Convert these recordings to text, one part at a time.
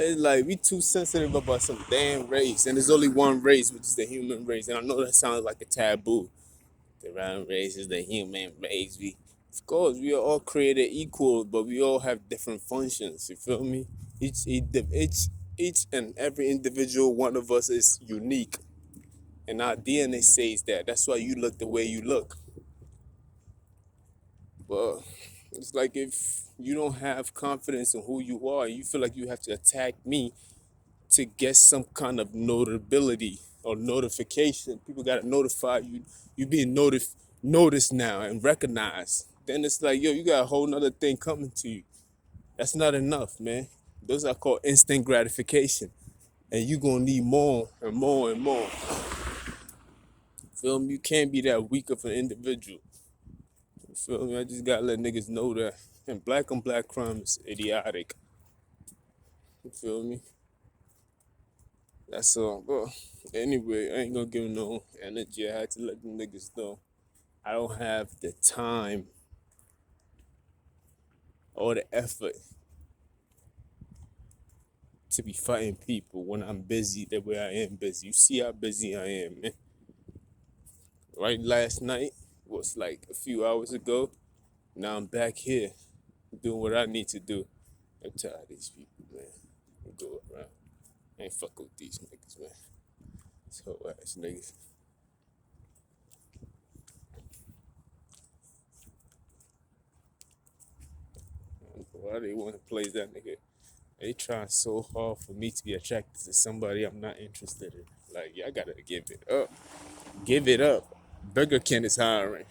It's like we too sensitive about some damn race, and there's only one race, which is the human race. And I know that sounds like a taboo. The round race is the human race. Of course, we are all created equal, but we all have different functions. You feel me? Each and every individual one of us is unique, and our DNA says that. That's why you look the way you look. But it's like if you don't have confidence in who you are, you feel like you have to attack me to get some kind of notability or notification. People gotta notify you. You being noticed now and recognized. Then it's like, yo, you got a whole nother thing coming to you. That's not enough, man. Those are called instant gratification. And you gonna need more and more and more. Feel me? You can't be that weak of an individual. You feel me? I just gotta let niggas know that. And black on black crime is idiotic. You feel me? That's all. But anyway, I ain't gonna give no energy. I had to let the niggas know I don't have the time or the effort to be fighting people when I'm busy the way I am busy. You see how busy I am, man. Right last night was like a few hours ago. Now I'm back here doing what I need to do. I'm tired of these people, man. I go around. I ain't fuck with these niggas, man. So ass niggas. Why they want to play that nigga? They trying so hard for me to be attracted to somebody I'm not interested in. Like, y'all gotta give it up. Give it up. Burger King is hiring.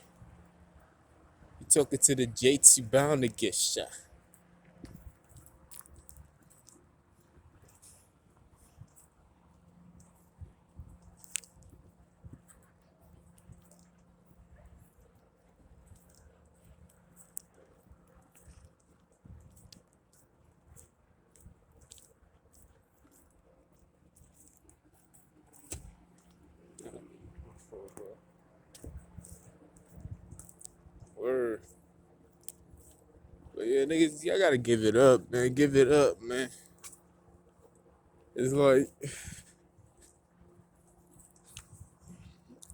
You talking to the Jates, you bound to get shot. Word. But yeah, niggas, y'all gotta give it up, man. Give it up, man. It's like,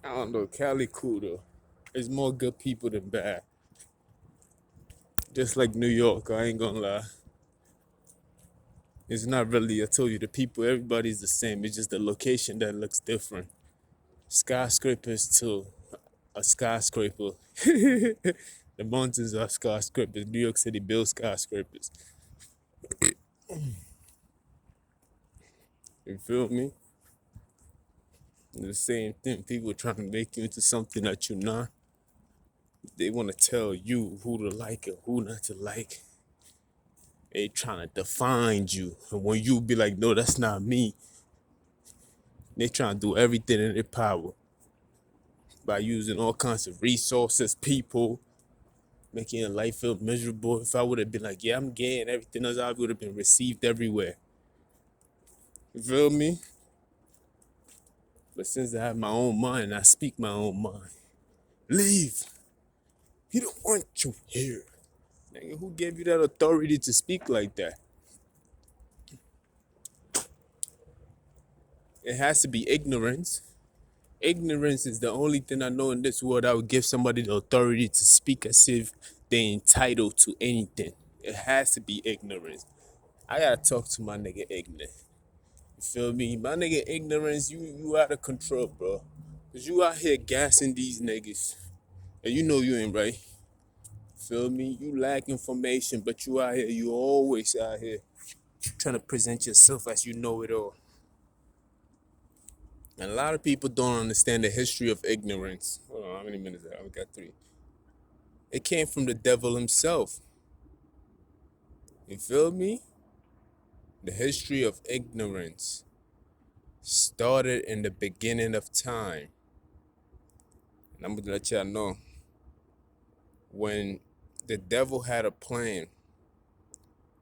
I don't know, Cali cool though. There's more good people than bad. Just like New York, I ain't gonna lie. It's not really, I told you, the people, everybody's the same. It's just the location that looks different. Skyscrapers to a skyscraper. The mountains are skyscrapers. New York City builds skyscrapers. You feel me? The same thing. People trying to make you into something that you're not. They want to tell you who to like and who not to like. They trying to define you. And when you be like, no, that's not me, they trying to do everything in their power by using all kinds of resources, people, making your life feel miserable. If I would have been like, yeah, I'm gay and everything else, I would have been received everywhere. You feel me? But since I have my own mind, I speak my own mind. Leave. He don't want you here. Nigga, who gave you that authority to speak like that? It has to be ignorance. Ignorance is the only thing I know in this world that would give somebody the authority to speak as if they're entitled to anything. It has to be ignorance. I gotta talk to my nigga ignorant. You feel me? My nigga ignorance, you out of control, bro. Cause you out here gassing these niggas. And you know you ain't right. Feel me? You lack information, but you out here, you always out here trying to present yourself as you know it all. And a lot of people don't understand the history of ignorance. Hold on, how many minutes? I got 3. It came from the devil himself. You feel me? The history of ignorance started in the beginning of time. And I'm gonna let y'all know when the devil had a plan,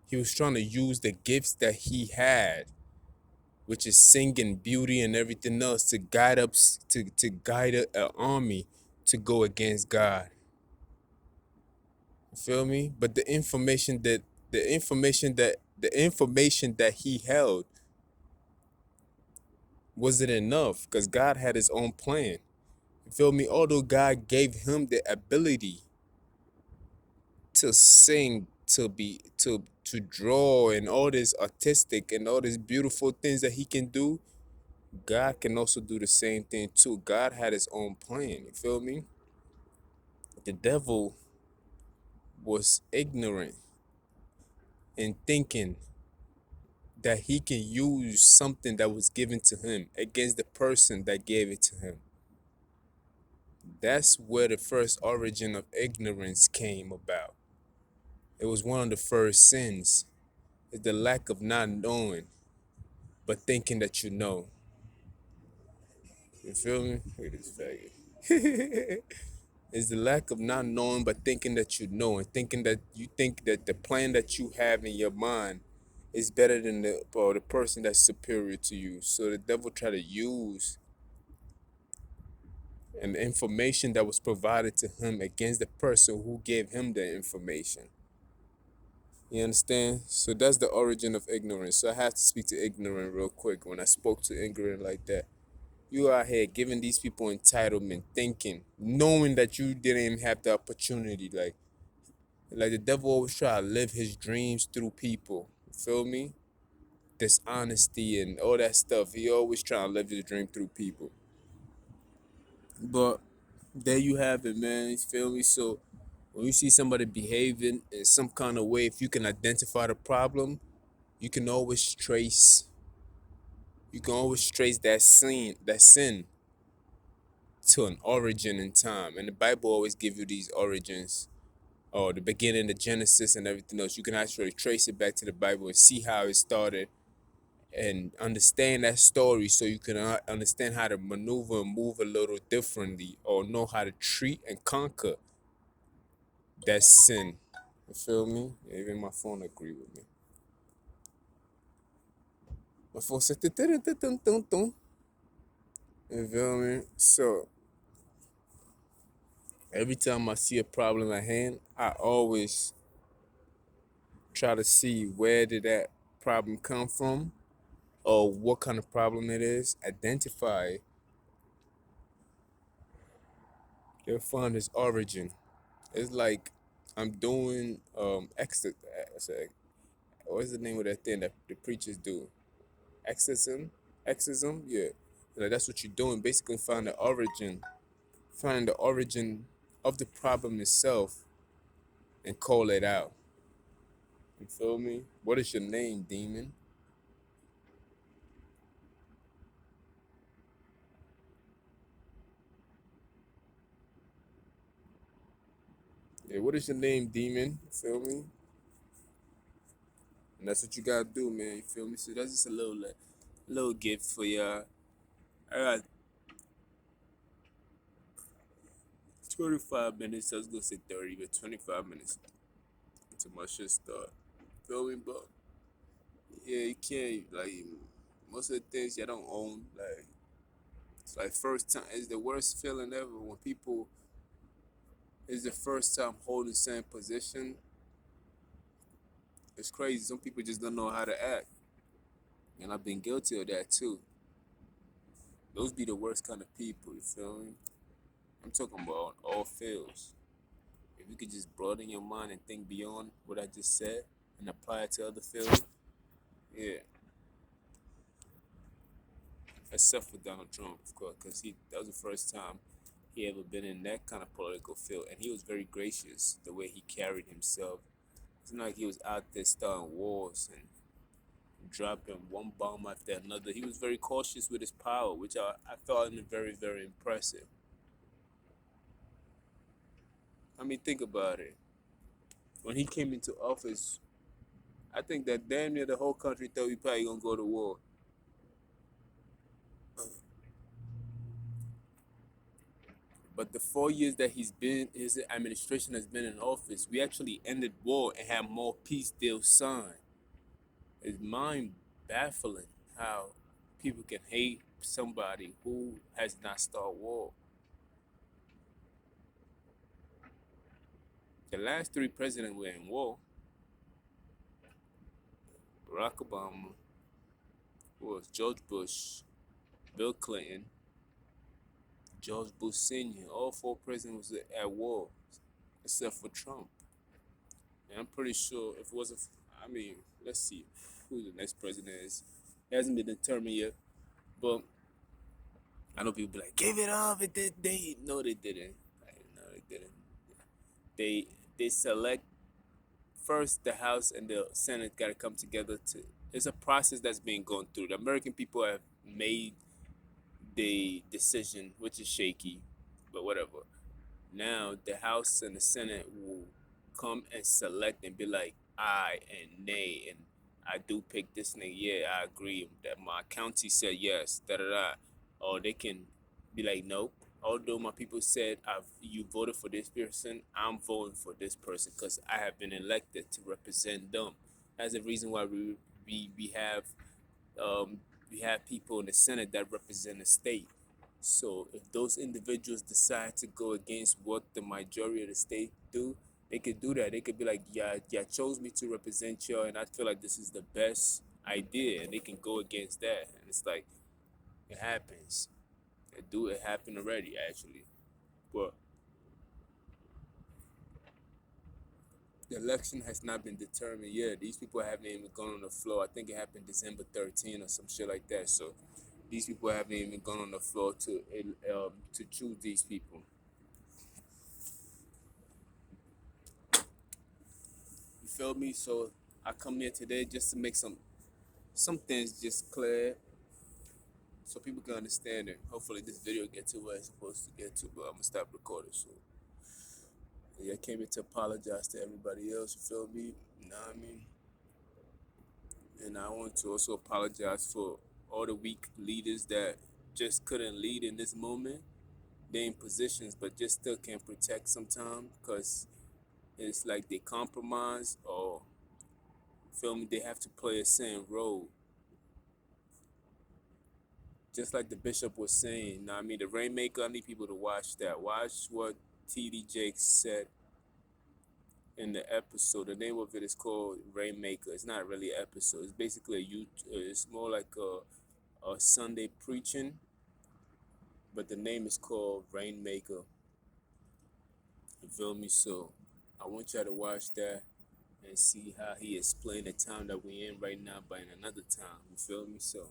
he was trying to use the gifts that he had, which is singing, beauty, and everything else, to guide us to guide an army to go against God. You feel me? But the information that the information that he held wasn't enough because God had his own plan. You feel me? Although God gave him the ability to sing, to draw and all this artistic and all these beautiful things that he can do, God can also do the same thing too. God had his own plan. You feel me? The devil was ignorant in thinking that he can use something that was given to him against the person that gave it to him. That's where the first origin of ignorance came about. It was one of the first sins. It's the lack of not knowing, but thinking that you know. You feel me? Look at this faggot. It's the lack of not knowing, but thinking that you know, and thinking that you think that the plan that you have in your mind is better than the person that's superior to you. So the devil try to use and the information that was provided to him against the person who gave him the information. You understand? So that's the origin of ignorance. So I have to speak to ignorant real quick. When I spoke to ignorant like that, you out here giving these people entitlement, thinking, knowing that you didn't even have the opportunity. Like the devil always try to live his dreams through people. You feel me? Dishonesty and all that stuff. He always trying to live his dream through people. But there you have it, man. You feel me? So when you see somebody behaving in some kind of way, if you can identify the problem, you can always trace that sin to an origin in time. And the Bible always give you these origins, or the beginning, the Genesis and everything else. You can actually trace it back to the Bible and see how it started and understand that story, so you can understand how to maneuver and move a little differently, or know how to treat and conquer that sin. You feel me? Even my phone agree with me. My phone said, "Dun." You feel me? So every time I see a problem at hand, I always try to see where did that problem come from, or what kind of problem it is, identify it, find its origin. It's like I'm doing what's the name of that thing that the preachers do? Exorcism, yeah. Like that's what you're doing. Basically, find the origin of the problem itself, and call it out. You feel me? What is your name, demon? Yeah, what is your name, demon? You feel me? And that's what you gotta do, man. You feel me? So that's just a little gift for y'all. I got 25 minutes. I was gonna say 30, but 25 minutes until my shit start. Feel me? But yeah, you can't like most of the things you don't own. Like it's like first time. It's the worst feeling ever when people. It's the first time holding same position. It's crazy. Some people just don't know how to act, and I've been guilty of that too. Those be the worst kind of people. You feel me? I'm talking about all fields. If you could just broaden your mind and think beyond what I just said and apply it to other fields, yeah. Except for Donald Trump, of course, because that was the first time he ever been in that kind of political field, and he was very gracious the way he carried himself. It's not like he was out there starting wars and dropping one bomb after another. He was very cautious with his power, which I thought him very, very impressive. I mean, think about it. When he came into office, I think that damn near the whole country thought we probably gonna go to war. But the 4 years that his administration has been in office, we actually ended war and had more peace deals signed. It's mind baffling how people can hate somebody who has not started war. The last three presidents were in war. Barack Obama, who was George Bush, Bill Clinton, George Bush Sr. All four presidents was at war, except for Trump. And I'm pretty sure if it wasn't, I mean, let's see who the next president is. It hasn't been determined yet, but I know people be like, "Give it up!" It did. They no, they didn't. No, they didn't. They they select first the House and the Senate got to come together to. It's a process that's being gone through. The American people have made the decision, which is shaky, but whatever. Now the House and the Senate will come and select and be like aye and nay, and I do pick this nigga. Yeah, I agree that my county said yes. Da da da. Or they can be like, nope. Although my people said you voted for this person, I'm voting for this person because I have been elected to represent them. That's the reason why we have um, we have people in the Senate that represent the state. So if those individuals decide to go against what the majority of the state do, they could do that. They could be like, yeah, yeah, chose me to represent you, and I feel like this is the best idea, and they can go against that. And it's like it happens. It happened already actually, but the election has not been determined yet. These people haven't even gone on the floor. I think it happened December 13 or some shit like that. So these people haven't even gone on the floor to choose these people. You feel me? So I come here today just to make some things just clear so people can understand it. Hopefully this video get to where it's supposed to get to, but I'm gonna stop recording soon. Yeah, I came here to apologize to everybody else, you feel me? You know what I mean? And I want to also apologize for all the weak leaders that just couldn't lead in this moment. They in positions but just still can't protect sometimes because it's like they compromise or feel me, they have to play a certain role. Just like the bishop was saying, I mean the Rainmaker, I need people to watch that. Watch what TD Jakes said in the episode. The name of it is called Rainmaker. It's not really an episode. It's basically a it's more like a Sunday preaching, but the name is called Rainmaker. You feel me? So I want y'all to watch that and see how he explained the time that we in right now, but in another time. You feel me? So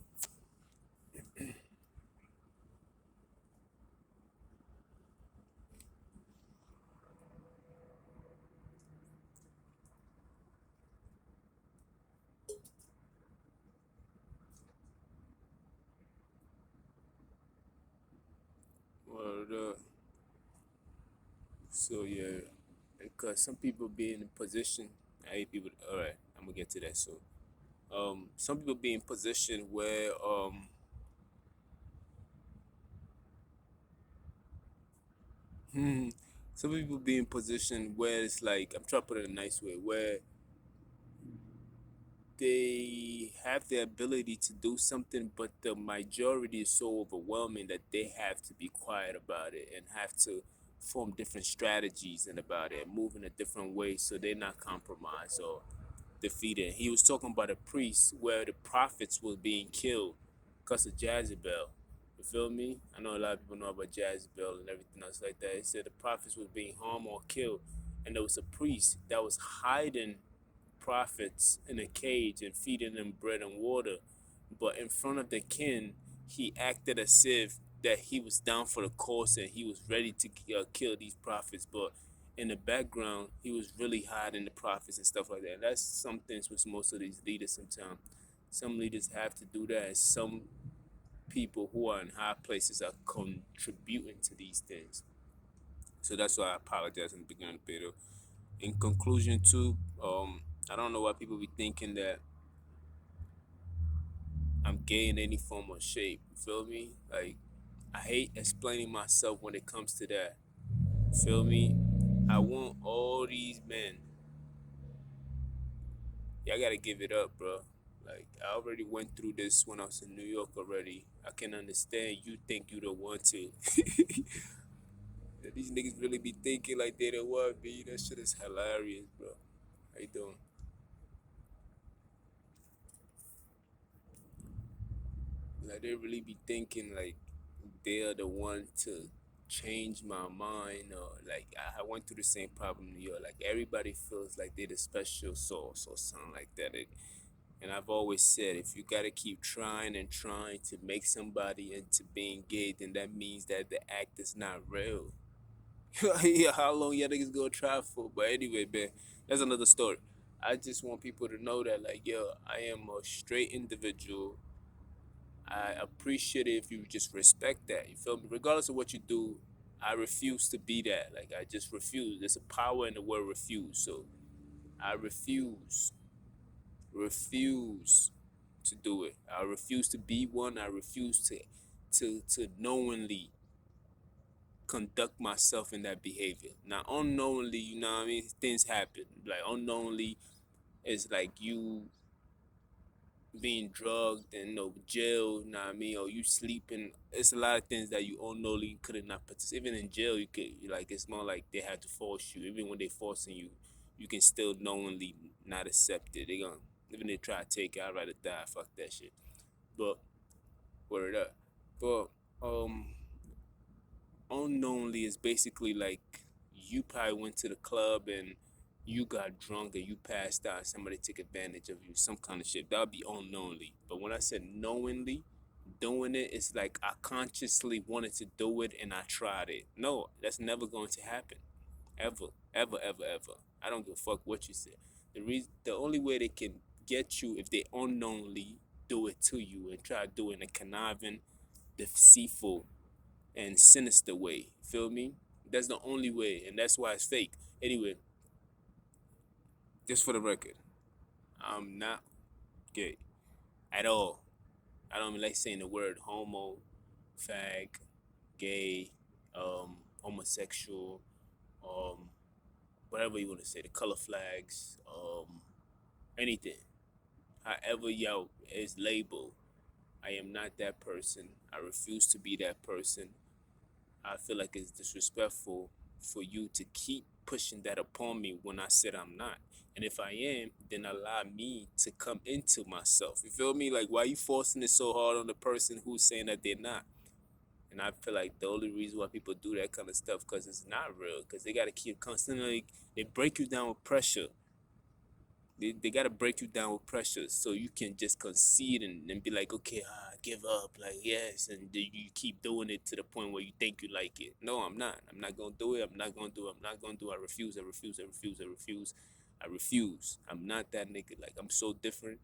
well, so yeah, because some people be in a position. I hate people. All right, I'm gonna get to that soon. Some people be in position where some people be in position where it's like I'm trying to put it in a nice way, where they have the ability to do something, but the majority is so overwhelming that they have to be quiet about it and have to form different strategies and about it, move in a different way so they're not compromised or defeated. He was talking about a priest where the prophets were being killed because of Jezebel. You feel me? I know a lot of people know about Jezebel and everything else like that. He said the prophets were being harmed or killed, and there was a priest that was hiding prophets in a cage and feeding them bread and water. But in front of the king, he acted as if that he was down for the cause and he was ready to kill these prophets. But in the background, he was really hiding the prophets and stuff like that. And that's some things with most of these leaders sometimes. Some leaders have to do that. And some people who are in high places are contributing to these things. So that's why I apologize in the beginning of the video. In conclusion, too, I don't know why people be thinking that I'm gay in any form or shape. You feel me? Like, I hate explaining myself when it comes to that. You feel me? I want all these men. Y'all gotta give it up, bro. Like, I already went through this when I was in New York already. I can understand you think you don't want to. These niggas really be thinking like they don't want me. That shit is hilarious, bro. How you doing? Like they really be thinking like they're the one to change my mind, or like I went through the same problem in New York. Like everybody feels like they're the special sauce or something like that. And I've always said, if you gotta keep trying and trying to make somebody into being gay, then that means that the act is not real. Yeah, how long y'all niggas gonna try for? But anyway, man, that's another story. I just want people to know that, like, yo, I am a straight individual. I appreciate it if you just respect that. You feel me? Regardless of what you do, I refuse to be that. Like, I just refuse. There's a power in the word refuse. So I refuse to do it. I refuse to be one. I refuse to knowingly conduct myself in that behavior. Now, unknowingly, you know what I mean? Things happen. Like, unknowingly, it's like you being drugged and no jail, you know what I mean? Or you sleeping. It's a lot of things that you unknowingly could not participate. Even in jail, you could, like, it's more like they had to force you. Even when they forcing you, you can still knowingly not accept it. They gonna, even they try to take it, I'd rather die. Fuck that shit. But, word up. But, unknowingly is basically like you probably went to the club and you got drunk and you passed out. Somebody took advantage of you, some kind of shit. That would be unknowingly. But when I said knowingly, doing it, it's like I consciously wanted to do it and I tried it. No, that's never going to happen. Ever, ever, ever, ever. I don't give a fuck what you say. The only way they can get you if they unknowingly do it to you and try to do it in a conniving, deceitful, and sinister way. Feel me? That's the only way, and that's why it's fake. Anyway, just for the record, I'm not gay at all. I don't even like saying the word homo, fag, gay, homosexual, um, whatever you want to say, the color flags, anything. However y'all is labeled, I am not that person. I refuse to be that person. I feel like it's disrespectful for you to keep pushing that upon me when I said I'm not. And if I am, then allow me to come into myself. You feel me? Like, why you forcing it so hard on the person who's saying that they're not? And I feel like the only reason why people do that kind of stuff because it's not real. Because they got to keep constantly, they break you down with pressure. They got to break you down with pressure so you can just concede and be like, okay, give up, like, yes, and then you keep doing it to the point where you think you like it. No, I'm not. I'm not going to do it. I'm not going to do it. I'm not going to do it. I refuse. I refuse. I refuse. I refuse. I refuse. I'm not that nigga. Like, I'm so different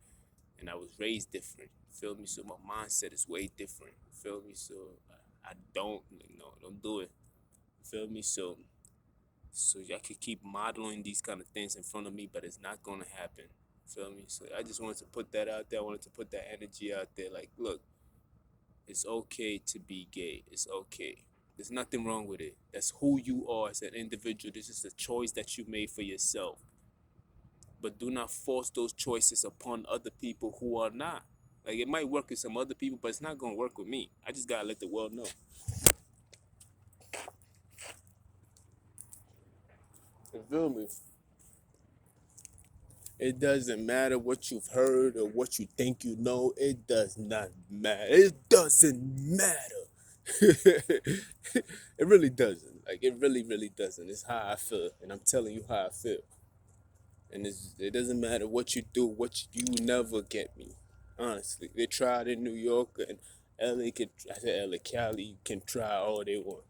and I was raised different. Feel me? So my mindset is way different. Feel me? So I don't, don't do it. Feel me? So y'all could keep modeling these kind of things in front of me, but it's not gonna happen. Feel me? So I just wanted to put that out there. I wanted to put that energy out there. Like, look, it's okay to be gay. It's okay. There's nothing wrong with it. That's who you are as an individual. This is a choice that you made for yourself. But do not force those choices upon other people who are not. Like, it might work with some other people, but it's not gonna work with me. I just gotta let the world know. You feel me? It doesn't matter what you've heard or what you think you know. It does not matter. It doesn't matter. It really doesn't. Like, it really, really doesn't. It's how I feel. And I'm telling you how I feel. And it doesn't matter what you do, you never get me. Honestly. They tried in New York and LA, Cali can try all they want.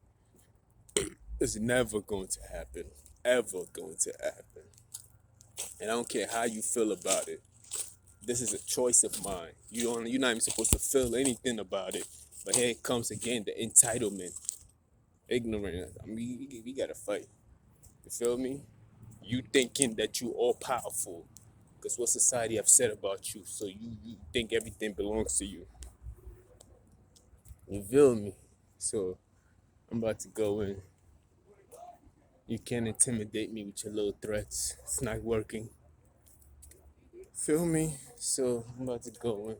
It's never going to happen. Ever going to happen. And I don't care how you feel about it. This is a choice of mine. You're not even supposed to feel anything about it. But here it comes again, the entitlement, ignorance. I mean, we gotta fight. You feel me? You thinking that you all powerful, because what society have said about you. So you think everything belongs to you. You feel me? So I'm about to go in. You can't intimidate me with your little threats. It's not working. Feel me? So I'm about to go in.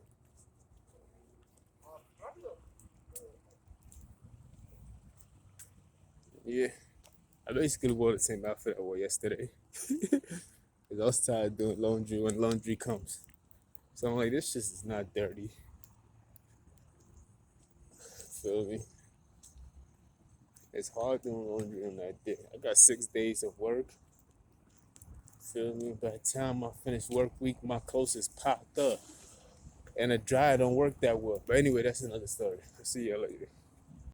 Yeah. I basically wore the same outfit I wore yesterday. Because I was tired of doing laundry when laundry comes. So I'm like, this shit is not dirty. Feel me? It's hard doing laundry on that day. I got 6 days of work. Feel me? By the time I finish work week, my clothes is popped up. And a dryer don't work that well. But anyway, that's another story. I'll see y'all later.